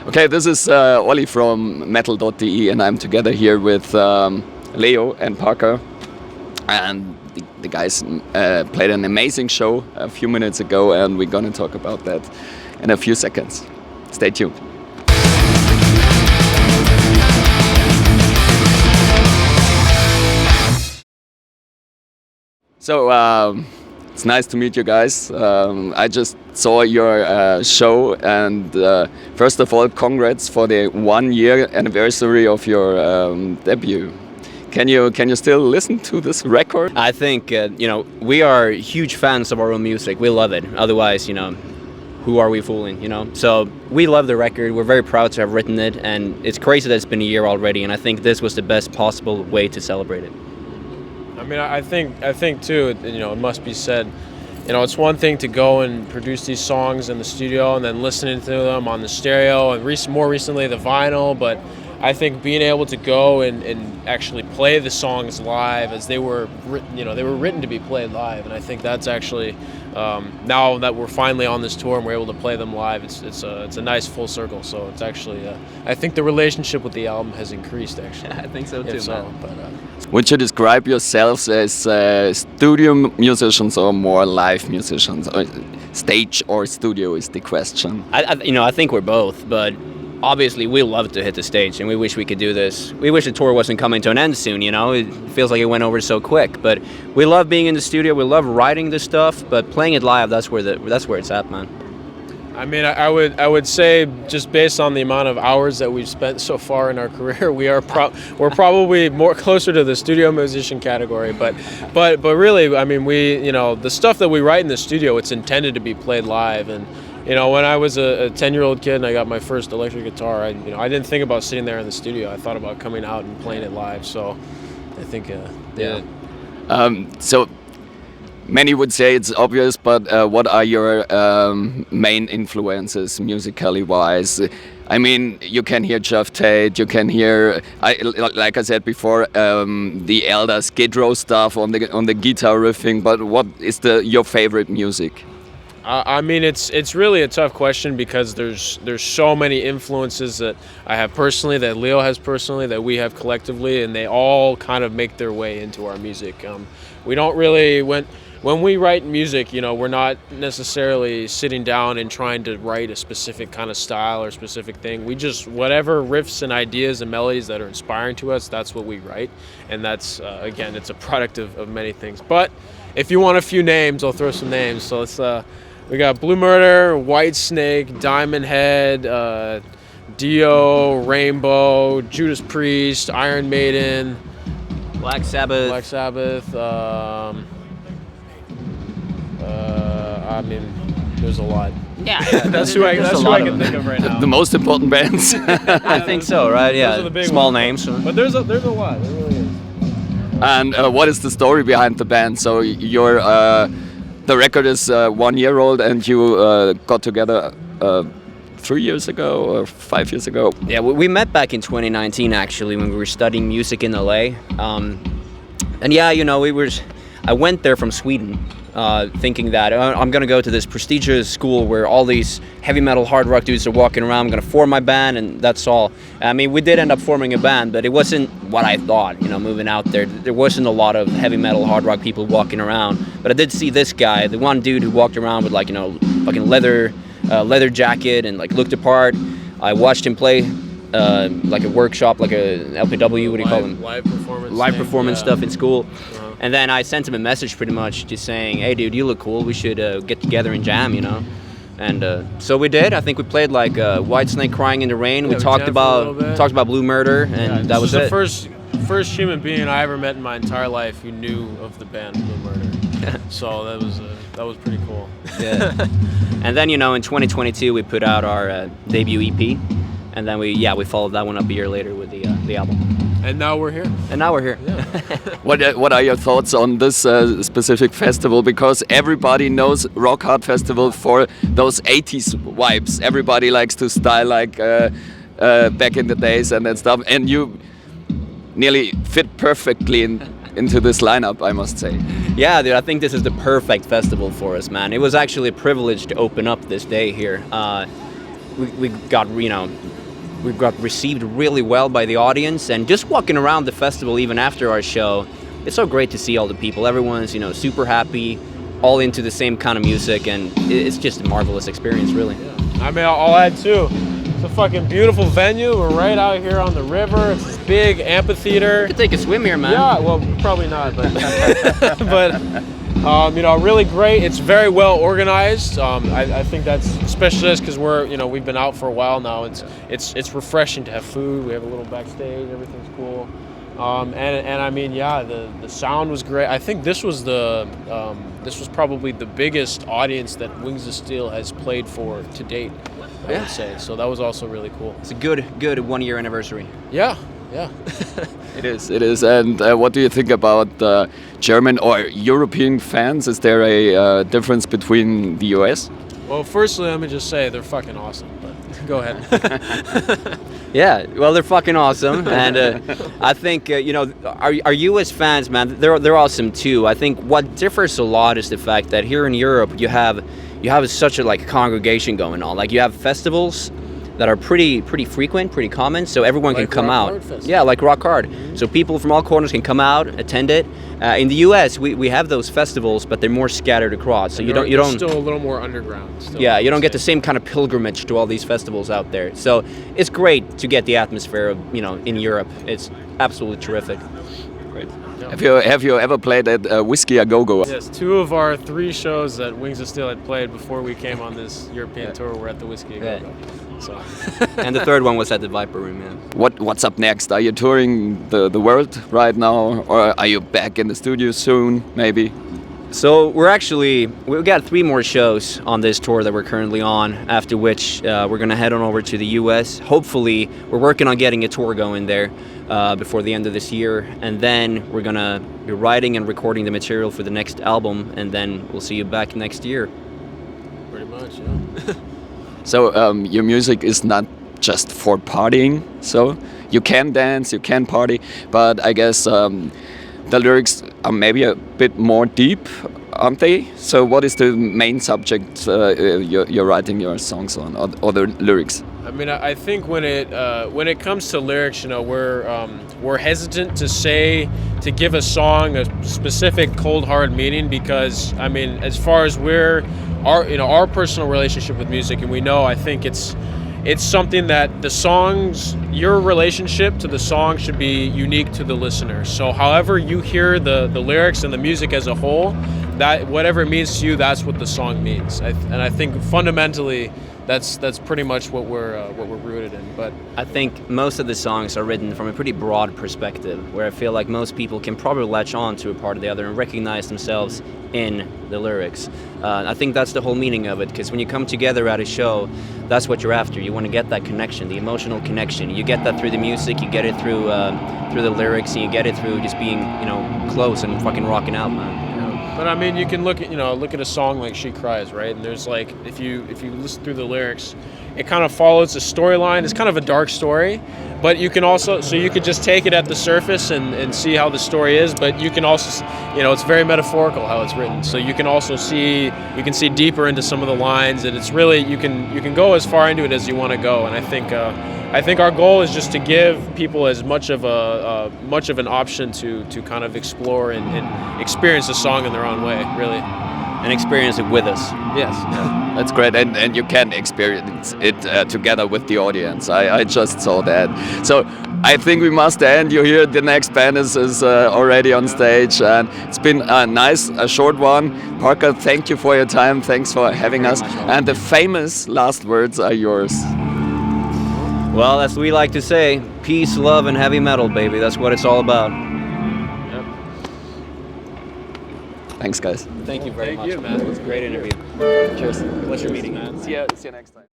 Okay, this is Olli from metal.de, and I'm together here with Leo and Parker. And the guys played an amazing show a few minutes ago, and we're gonna talk about that in a few seconds. Stay tuned. So it's nice to meet you guys. I just saw your show, and first of all, congrats for the 1-year anniversary of your debut. Can you still listen to this record? I think we are huge fans of our own music. We love it. Otherwise, who are we fooling? So we love the record. We're very proud to have written it, and it's crazy that it's been a year already. And I think this was the best possible way to celebrate it. I mean, I think too. It must be said. It's one thing to go and produce these songs in the studio and then listening to them on the stereo and more recently the vinyl. But I think being able to go and actually play the songs live as they were written to be played live, and I think that's actually now that we're finally on this tour and we're able to play them live, it's a nice full circle. So it's actually I think the relationship with the album has increased actually. I think so too. Would you describe yourselves as studio musicians or more live musicians? Stage or studio is the question. I think we're both, but obviously we love to hit the stage, and we wish we could do this. We wish the tour wasn't coming to an end soon. It feels like it went over so quick. But we love being in the studio. We love writing this stuff, but playing it live, that's where it's at, man. I mean, I would say just based on the amount of hours that we've spent so far in our career, we're probably more closer to the studio musician category. But really, I mean, the stuff that we write in the studio, it's intended to be played live. And when I was a 10-year-old kid and I got my first electric guitar, I didn't think about sitting there in the studio. I thought about coming out and playing it live. So I think So many would say it's obvious, but what are your main influences musically wise? I mean, you can hear Jeff Tate, you can hear, like I said before, the Elder Skid Row stuff on the guitar riffing. But what is your favorite music? I mean, it's really a tough question because there's so many influences that I have personally, that Leo has personally, that we have collectively, and they all kind of make their way into our music. We don't really, when we write music, we're not necessarily sitting down and trying to write a specific kind of style or specific thing. We just, whatever riffs and ideas and melodies that are inspiring to us, that's what we write. And that's, again, it's a product of many things. But if you want a few names, I'll throw some names. So let's, we got Blue Murder, White Snake, Diamond Head, Dio, Rainbow, Judas Priest, Iron Maiden, Black Sabbath. I mean, there's a lot. Yeah, that's who I can think of right now. The most important bands. I think so, right? Yeah, those are the big small ones. names. But there's a lot. There really is. And what is the story behind the band? So the record is 1 year old, and you got together 3 years ago or 5 years ago. Yeah, we met back in 2019 actually when we were studying music in LA. And yeah, I went there from Sweden thinking that I'm going to go to this prestigious school where all these heavy metal hard rock dudes are walking around. I'm going to form my band, and that's all. I mean, we did end up forming a band, but it wasn't what I thought, moving out there. There wasn't a lot of heavy metal hard rock people walking around. But I did see this guy, the one dude who walked around with fucking leather jacket and looked the part. I watched him play like a workshop, like a LPW, what do you call them? Live performance stuff in school. And then I sent him a message pretty much just saying, hey dude, you look cool, we should get together and jam, And so we did. I think we played White Snake, Crying in the Rain. We talked about Blue Murder, and that was it. This is the first human being I ever met in my entire life who knew of the band Blue Murder. So that was pretty cool. Yeah. And then in 2022 we put out our debut EP, and then we followed that one up a year later with the album. And now we're here. Yeah. What are your thoughts on this specific festival? Because everybody knows Rock Hard Festival for those 80s vibes. Everybody likes to style like back in the days and that stuff. And you nearly fit perfectly into this lineup, I must say. Yeah, dude, I think this is the perfect festival for us, man. It was actually a privilege to open up this day here. we got we got received really well by the audience, and just walking around the festival even after our show, it's so great to see all the people. Everyone's super happy, all into the same kind of music, and it's just a marvelous experience, really. Yeah. I mean, I'll add too. It's a fucking beautiful venue. We're right out here on the river. It's this big amphitheater. You could take a swim here, man. Yeah, well, probably not, but really great. It's very well organized. I think that's especially us because we've been out for a while now. It's refreshing to have food. We have a little backstage. Everything's cool. And I mean, yeah, the sound was great. I think this was probably the biggest audience that Wings of Steel has played for to date, I would say. So that was also really cool. It's a good 1 year anniversary. Yeah. It is. And what do you think about German or European fans? Is there a difference between the US? Well, firstly, let me just say they're fucking awesome. But go ahead. Yeah, well, they're fucking awesome, and I think our U.S. fans, man, they're awesome too. I think what differs a lot is the fact that here in Europe you have such a congregation going on. Like you have festivals that are pretty frequent, pretty common, so everyone can come out. Yeah, like Rock Hard. Mm-hmm. So people from all corners can come out, attend it. In the U.S., we have those festivals, but they're more scattered across. So you don't still a little more underground. Yeah, you don't get the same kind of pilgrimage to all these festivals out there. So it's great to get the atmosphere of in Europe. It's absolutely terrific. Great. Yeah. Have you ever played at Whiskey A Go Go? Yes, 2 of our 3 shows that Wings of Steel had played before we came on this European tour were at the Whiskey A Go Go. So. And the 3rd one was at the Viper Room, yeah. What's up next? Are you touring the world right now, or are you back in the studio soon, maybe? So we've got 3 more shows on this tour that we're currently on, after which we're going to head on over to the US. Hopefully, we're working on getting a tour going there before the end of this year, and then we're going to be writing and recording the material for the next album, and then we'll see you back next year. Pretty much, yeah. So your music is not just for partying, so you can dance, you can party, but I guess the lyrics are maybe a bit more deep, aren't they? So what is the main subject you're writing your songs on, or the lyrics? I mean, I think when it comes to lyrics, we're hesitant to give a song a specific cold hard meaning, because I mean, as far as our personal relationship with music, and we know, I think it's something that your relationship to the song should be unique to the listener. So however you hear the lyrics and the music as a whole, that whatever it means to you, that's what the song means. And I think fundamentally that's pretty much what we're rooted in. But I think most of the songs are written from a pretty broad perspective, where I feel like most people can probably latch on to a part or the other and recognize themselves in the lyrics. I think that's the whole meaning of it, because when you come together at a show, that's what you're after. You want to get that connection, the emotional connection. You get that through the music, you get it through the lyrics, and you get it through just being close and fucking rocking out, man. But I mean, you can look at a song like She Cries, right? And there's if you listen through the lyrics, it kind of follows a storyline. It's kind of a dark story, but you can also, so you could just take it at the surface and see how the story is, but you can also, it's very metaphorical how it's written. So you can also see deeper into some of the lines, and it's really, you can go as far into it as you want to go. And I think our goal is just to give people as much of an option to kind of explore and experience the song in their own way, really. And experience it with us. Yes. Yeah, that's great, and you can experience it together with the audience. I just saw that. So I think we must end you here. The next band is already on stage, and it's been a short one. Parker, thank you for your time. Thanks for having us. And the famous last words are yours. Well, as we like to say, peace, love, and heavy metal, baby. That's what it's all about. Yep. Thanks, guys. Thank you very much. Thank you, man. It was a great interview. Cheers. Pleasure meeting you. See you next time.